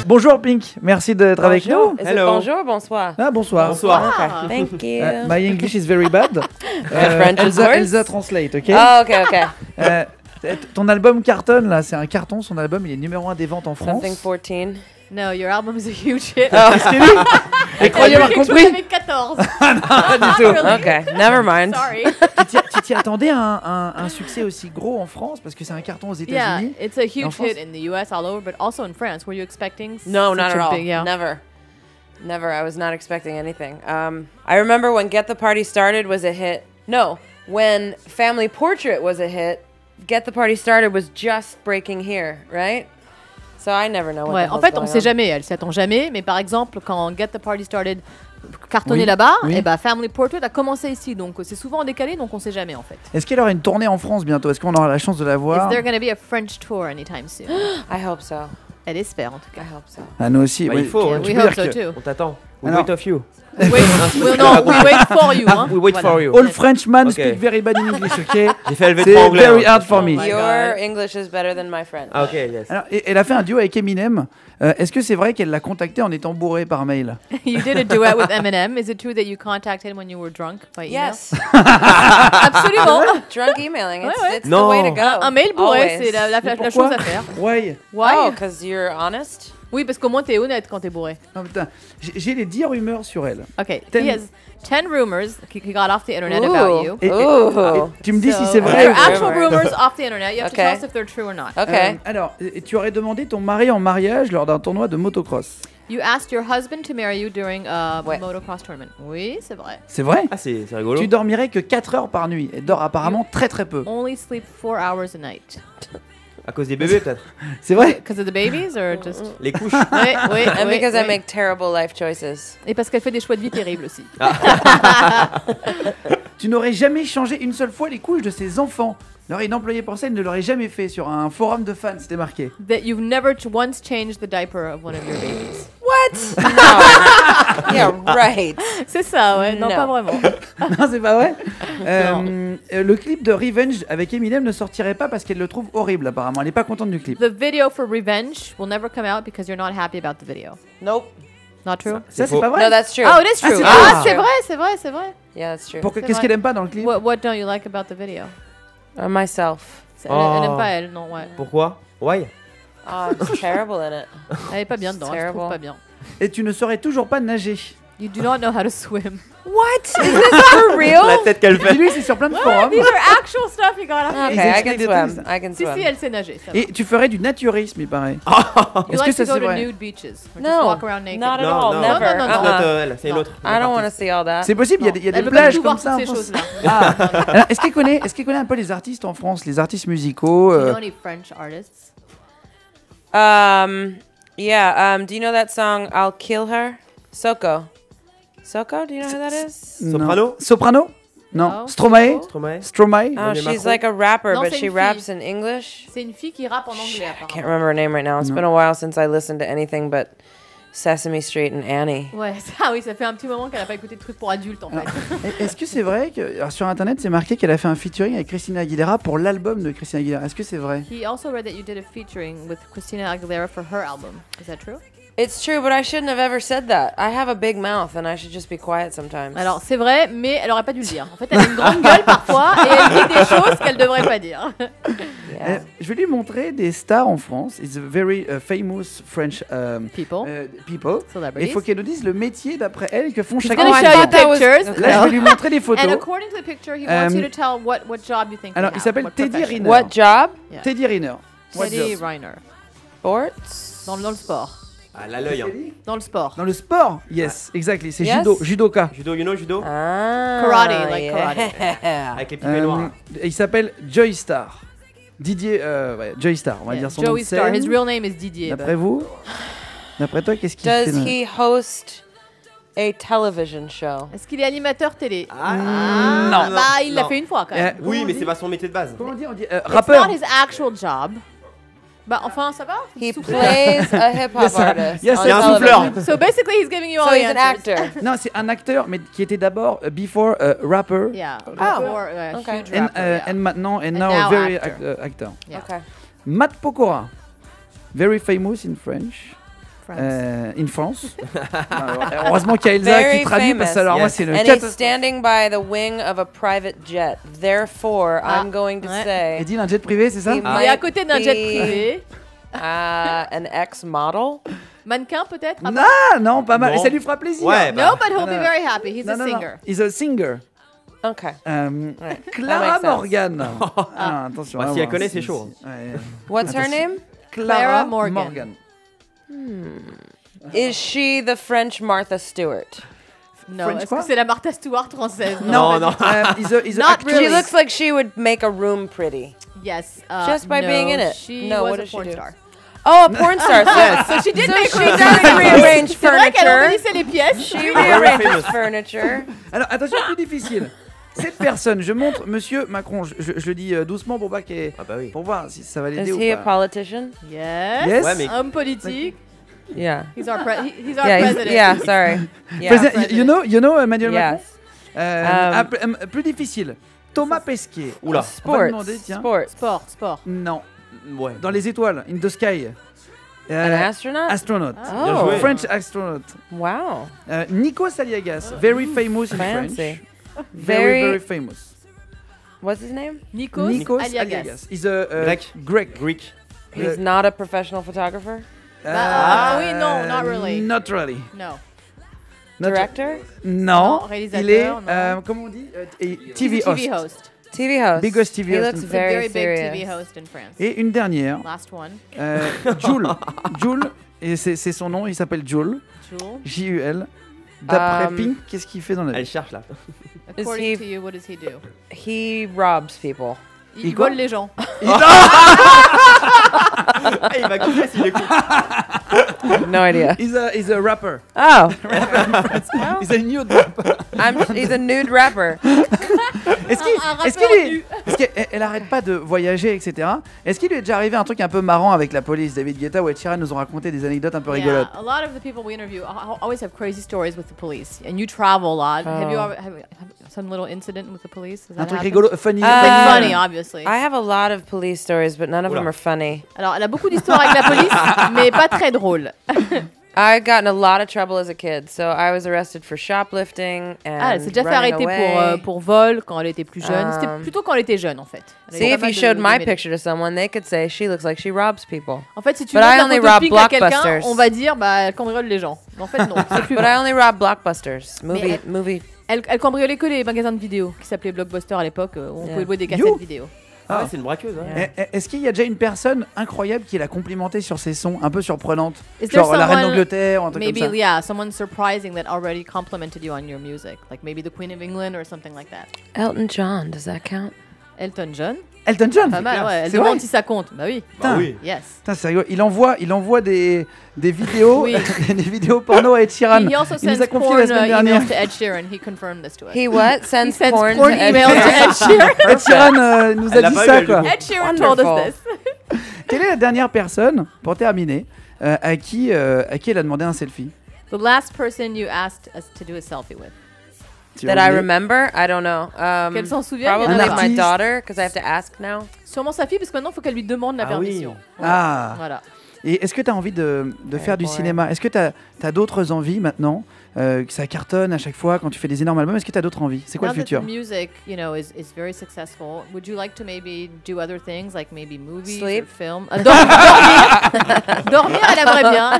Bonjour Pink, merci d'être avec nous. Is it bonjour, bonsoir? Ah, bonsoir. Bonsoir. Okay. Thank you. My English is very bad. French, of course. Elsa translate, ok? Oh, okay. Ton album cartonne là, c'est un carton. Son album, il est numéro 1 des ventes en France. Something 14. No, your album is a huge hit. Qu'est-ce qu'il dit? Et croyez avoir compris? Avec 14. Pas du tout. Okay, never mind. Sorry. Tu t'y attendais à un succès aussi gros en France parce que c'est un carton aux Yeah, États-Unis. it's a En huge France? hit in the US all over, but also in France. Were you expecting No, such not at a all. big, yeah. Never. Never. I was not expecting anything. I remember when Get the Party Started was a hit. No, when Family Portrait was a hit, Get the Party Started was just breaking here, right? So I never know what Ouais, the en hell's fait, on going sait on. jamais, elle s'y attend jamais, mais par exemple, quand Get the Party Started cartonnait Oui, là-bas, oui. et bah Family Portrait a commencé ici, donc c'est souvent décalé, donc on sait jamais en fait. Est-ce qu'il y aura une tournée en France bientôt? Est-ce qu'on aura la chance de la Is voir? there gonna be a French tour anytime soon? I hope so. Elle espère en tout I cas. hope so. Ah, nous aussi. Bah, oui. il faut, hein. Tu We peux hope dire so que too. On t'attend. We Alors- wait of you. Wait, no, we wait for you. Hein. We wait for you. All Frenchmen Ok. speak very bad in English, ok? J'ai fait LV3 C'est anglais. very hein. hard for me. my Your God. English is better than my French. Ah, ok, yes. Alors, elle a fait un duo avec Eminem. Est-ce que c'est vrai qu'elle l'a contacté en étant bourrée par mail? You did a duet with Eminem. Is it true that you contacted him when you were drunk by email? Yes. Absolument. Drunk emailing. It's, Ouais, ouais. it's Non. the way to go. Un mail bourré, Always. c'est la Mais chose à faire. Why? Why? Oh, because you're honest? Oui, parce qu'au moins t'es honnête quand t'es bourré. Non, putain, j'ai les 10 rumeurs sur elle. Okay, Ten- he has 10 rumors he got off the internet Ooh. about you. Ooh. Tu me dis si So, c'est vrai. they're ou- actual Rumors. rumors off the internet. You have to Okay. tell us if they're true or not. Okay. Alors, tu aurais demandé ton mari en mariage lors d'un tournoi de motocross. You asked your husband to marry you during a Ouais. motocross tournament. Oui, c'est vrai. C'est vrai? Ah, c'est rigolo. Tu dormirais que 4 heures par nuit. Elle dort apparemment très très peu. Only sleep 4 hours a night. À cause des bébés, peut-être. C'est vrai? Because of the babies or just... Les couches. Oui, oui, And oui, because I oui. make terrible life choices. Et parce qu'elle fait des choix de vie terribles aussi. Tu n'aurais jamais changé une seule fois les couches de ses enfants. Alors, une employée pour ça, elle ne l'aurait jamais fait sur un forum de fans, c'était marqué. That you've never once changed the diaper of one of your babies. What? No. Yeah, right. C'est ça, ouais. Non, Non. pas vraiment. Non, c'est pas vrai. Le clip de Revenge avec Eminem ne sortirait pas parce qu'elle le trouve horrible apparemment. Elle n'est pas contente du clip. The video for Revenge will never come out because you're not happy about the video. Nope. Not true? Ça, C'est c'est faux. pas vrai. No, that's true. Oh, it is true. c'est Ah, vrai. c'est vrai, c'est vrai, c'est vrai. Yeah, that's true. Pourquoi? C'est Qu'est-ce vrai. qu'elle aime pas dans le clip? What don't you like about the video? Myself. Elle aime pas elle, non, ouais. Pourquoi? Why? Oh, I'm terrible in it. Elle est pas bien dedans, elle se trouve Terrible. pas bien. Et tu ne saurais toujours pas nager. You do not know how to swim. What? Is this for real? La tête qu'elle fait. Dis-lui, c'est sur plein de forums. These are actual stuff you got off. Okay, Ils I expliquent can des swim. trucs. I can Si, swim. si, elle sait nager, ça va. Et tu ferais du naturisme, il paraît. You Est-ce que like ça to go c'est to vrai? nude beaches or just No, walk around naked. not at Non, all. non. Never. Non, non, non, Ah, non. c'est notre, elle, c'est Non. l'autre. I don't want to see all that. C'est possible, il y a des, il y a Elle des veut pas plages tout comme voir ça en toutes ces France. choses-là. Ah. Alors, est-ce qu'elle connaît un peu les artistes en France, les artistes musicaux? Do you know any French artists? Yeah. Do you know that song "I'll Kill Her"? Soko. Soko. Do you know who that is? Non. Soprano? Soprano? Non. No. Stromae? Stromae? Stromae? Oh, Emmanuel she's Macron? like a rapper, Non, but c'est she une raps fille. in English. C'est une fille qui rappe en anglais, I can't apparemment. remember her name right now. It's No. been a while since I listened to anything but Sesame Street and Annie. Ouais, ça, oui, ça fait un petit moment qu'elle a pas écouté de trucs pour adultes, en fait. Est-ce que c'est vrai que alors, sur internet c'est marqué qu'elle a fait un featuring avec Christina Aguilera pour l'album de Christina Aguilera? Est-ce que c'est vrai? He also read that you did a featuring with Christina Aguilera for her album. Is that true? It's true, but I shouldn't have ever said that. I have a big mouth and I should just be quiet sometimes. Alors, c'est vrai, mais elle aurait pas dû le dire. En fait, elle a une grande gueule parfois et elle dit des choses qu'elle devrait pas dire. Yeah. Je vais lui montrer des stars en France. It's a very famous French People, people. Et il celebrities. faut qu'elle nous dise le métier d'après elle que font He's chaque gonna I show you thought that was- pictures. Là, je vais lui montrer des And photos. according to the picture, he wants you to tell what job you think Alors, they il have, s'appelle what Teddy profession. Riner. What job? Yeah. Teddy Riner. What Teddy job? Reiner. Sports? Dans le sport. Ah, là, l'œil. Hein. Dans le sport. Dans le sport? Yes, exactly. C'est Yes. judoka. Judo, you know judo? Ah, Karate, like karate. yeah. Avec les pipets noirs. Il s'appelle Joy Star. Didier, ouais, Joy Star, on va Yeah, dire son nom Joey de Star. scène. His real name is Didier. D'après vous? D'après toi, qu'est-ce qu'il fait? Does he host a television show? Est-ce qu'il est animateur télé? non. Bah, il l'a Non. fait une fois quand même. Oui, mais c'est pas son métier de base. Comment on dit It's rappeur. not his actual job. Bah, enfin, ça va? He Souffleur. plays a hip hop Yes, artist. yes, on il y a un television. souffleur. So basically, he's giving you all So the he's an answers. actor. Non, c'est un acteur, mais qui était d'abord before rapper. Yeah. Oh, Before, okay. huge And, rapper, yeah. and maintenant, and And now, now very actor. actor. Yeah. Okay. Matt Pokora, very famous in French. in France. Heureusement qu'il y a Elsa Very qui traduit parce que alors moi Yes. c'est le And he's catastrophe. standing by the wing of a private jet. Therefore, I'm going to ouais. say Et dit un jet privé, c'est ça? He Il est might à côté d'un jet be, privé. an ex-model. Mannequin peut-être. Ah non, pas mal. Non. Et ça lui fera plaisir. Ouais, No, but he'll Non, be non. very happy. He's a Non. singer. He's a singer. Okay. That Clara makes sense. Morgan. Ah, attention. Bah, hein, si elle bon, connaît, c'est chaud. Ouais. What's her Attention. name? Clara Morgan. Morgan. Is she the French Martha Stewart? Non, French est-ce quoi? que c'est la Martha Stewart française? Non, non. He's a Not actress. really. She looks like she would make a room pretty. Yes. Just by no, being in it. She No, was what a does she porn do? star. Oh, a porn star. So she did make she room. does rearrange C'est vrai qu'elle furniture. embellissait les pièces. She Very rearranges famous. furniture. Alors attention, plus difficile. Cette personne, je montre Monsieur Macron, je le dis doucement pour pas qu'il Ah bah oui. pour voir si ça va Is l'aider ou he a pas. politician? Yes. Yes. Ouais, mais- Homme politique. Yeah. He's our he's our Yeah, president. yeah, sorry. Yeah. President, you know Emmanuel Yes. Macron. Plus difficile. Thomas Pesquet. Oula. On va Sports. demander, tiens. Sports. Sport. Non. Ouais. Dans les étoiles, in the sky. An astronaut? Astronaut. Bien Oh. joué. French astronaut. Wow. Nikos Aliagas, very famous in Fancy. French. Very- Very famous. What's his name? Nikos Aliagas. He's a Grec. Greek. Greek. He's not a professional photographer? Oui, non, not really. Not really. No. Not- Director? Non, Non, réalisateur, il est, non. comment on dit He's TV a host. TV host. TV host. Biggest TV He host looks in- very, Very big serious. TV host in France. Et une dernière, Last one. Jules. Jules, et c'est son nom, il s'appelle Jules. Jewel. J-U-L. D'après Um, Pink, qu'est-ce qu'il fait dans la Elle vie? cherche là. According he- to you, what does he do? He robs people. Il quoi vole les gens. Il va couper s'il écoute. No idea. He's a rapper. Oh, He's a nude rapper. he's a nude rapper. Est-ce qu'il Un est-ce rappeur qu'il est- nu. est-ce qu'elle elle arrête pas de voyager, etc. Est-ce qu'il lui est déjà arrivé un truc un peu marrant avec la police? David Guetta ou Ed Sheeran nous ont raconté des anecdotes un peu rigolotes. Yeah, a lot of the people we interview always have crazy stories with the police, and you travel a lot. Have you Oh. ever have some little incident with the police? Has Un that truc happened? rigolo, funny. Like funny, obviously. I have a lot of police stories, but none of Oula. them are funny. Alors, elle a beaucoup d'histoires avec la police, mais pas très drôles. I got in a lot of trouble as a kid, so I was arrested for shoplifting and Ah, elle s'est déjà fait running arrêter away. pour vol quand elle était plus jeune. C'était Um, plutôt quand elle était jeune, en fait. Elle See, avait if pas you mal showed de my mêlées. picture to someone, they could say she looks like she robs people. En fait, si tu But montres I la only photo rob pic à quelqu'un, Blockbusters. on va dire, bah, elle cambriole les gens. Mais en fait, non, c'est plus But vrai. I only rob Blockbusters. Mais Movie. Elle cambriolait que les magasins de vidéos qui s'appelaient Blockbuster à l'époque, où on Yeah. pouvait louer des cassettes You vidéo. Ah ouais, c'est une braqueuse. Hein. Est-ce qu'il y a déjà une personne incroyable qui l'a complimenté sur ses sons, un peu surprenantes? Is there Genre la reine someone- d'Angleterre ou un truc Maybe, comme ça? yeah, someone surprising that already complimented you on your music, like maybe the Queen of England or something like that. Elton John, does that count? Elton John, Elton John. pas mal, ouais. Elle C'est demande vrai si ça compte. Bah oui, Bah oui. yes. Putain, c'est rigolo. Il envoie des vidéos, Oui. des vidéos porno à Ed Sheeran. He also Il nous sends a confié porn la semaine dernière. emails to Ed Sheeran. He confirmed this to us. He what? He Sends sends porn, porn to Ed emails to Sheeran? Ed Sheeran. Ed Sheeran nous a Elle l'a dit pas eu, ça, elle, du quoi. coup. Ed Sheeran told us Wonderful. this. Quelle est la dernière personne, pour terminer, à qui elle a demandé un selfie? The last person you asked us to do a selfie with. Tu That as I oublié? remember? I don't know. Qu'elle s'en souvienne, Probably Un my artiste. daughter, because I have to ask now. Sûrement sa fille, parce que maintenant, il faut qu'elle lui demande la Ah oui. permission. Ah. Voilà. Et est-ce que tu as envie de faire du boy. cinéma? Est-ce que tu as d'autres envies maintenant? Que ça cartonne à chaque fois quand tu fais des énormes albums. Est-ce que tu as d'autres envies? C'est quoi Now le that futur? the music, you know, is very successful, would you like to maybe do other things, like maybe movies Sleep. or film? Dormir. Dormir, elle aimerait bien.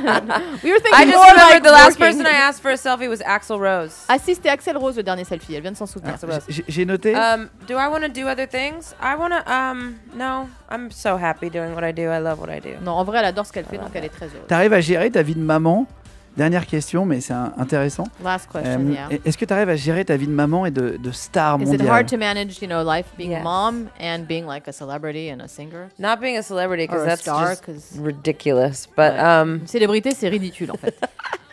We were I thinking just more remembered like the last working. person I asked for a selfie was Axl Rose. Ah si, c'était Axel Rose le dernier selfie. Elle vient de s'en souvenir. Alors, j'ai noté. Do I want to do other things? I want to, no. I'm so happy doing what I do. I love what I do. Non, en vrai, elle adore ce qu'elle fait, donc elle est très heureuse. T'arrives à gérer ta vie de maman? Dernière question, mais c'est intéressant. Last question, yeah. Est-ce que tu arrives à gérer ta vie de maman et de star Is it mondiale? hard to manage, you know, life being a Yes. mom and being like a celebrity and a singer? Not being a celebrity, because Or a that's star, just 'cause- ridiculous. But Une célébrité, c'est ridicule en fait.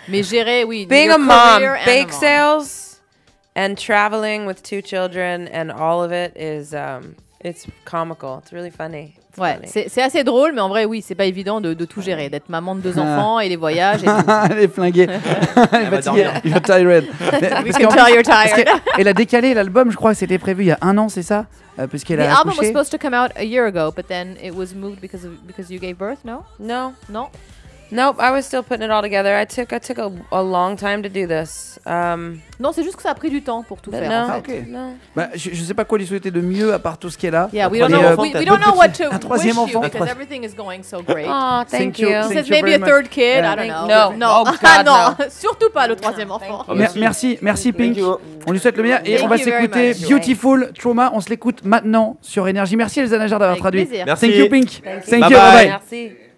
Mais gérer, oui. being your a mom, career and bake a mom. sales, and traveling with 2 children, and all of it is, it's comical. It's really funny. It's Ouais, funny. c'est assez drôle, mais en vrai, oui, c'est pas évident de tout gérer, d'être maman de 2 enfants et les voyages et tout. Elle est flinguée. Elle est va fatiguée. dormir. You're tired. We can tell you're tired. Elle a décalé l'album, je crois que c'était prévu il y a 1 an, c'est ça? Puisqu'elle The a album was accouché. supposed to come out a year ago, but then it was moved because you gave birth, no? No. No? Nope, I was still putting it all together. I took a long time to do this. Non, c'est juste que ça a pris du temps pour tout But faire. no, en fait. Ok. no. Bah, je sais pas quoi lui souhaiter de mieux à part tout ce qu'elle a. Yeah, we don't Et, know. We don't know what to un troisième wish you enfant. because everything is going so great. Oh, thank you. you. He Thank says maybe very a much. third kid. Yeah. I don't know. No. No. Oh, God, non. Surtout pas le troisième enfant. Ah, bah, si. Merci Pink. you. On lui souhaite le meilleur et Thank on va you very s'écouter much. Beautiful Trauma. On se l'écoute maintenant sur Énergie. Merci Elsa Najar d'avoir Avec traduit. plaisir. Merci. Thank you Pink. Thank you. Bye bye. Bye bye. Merci.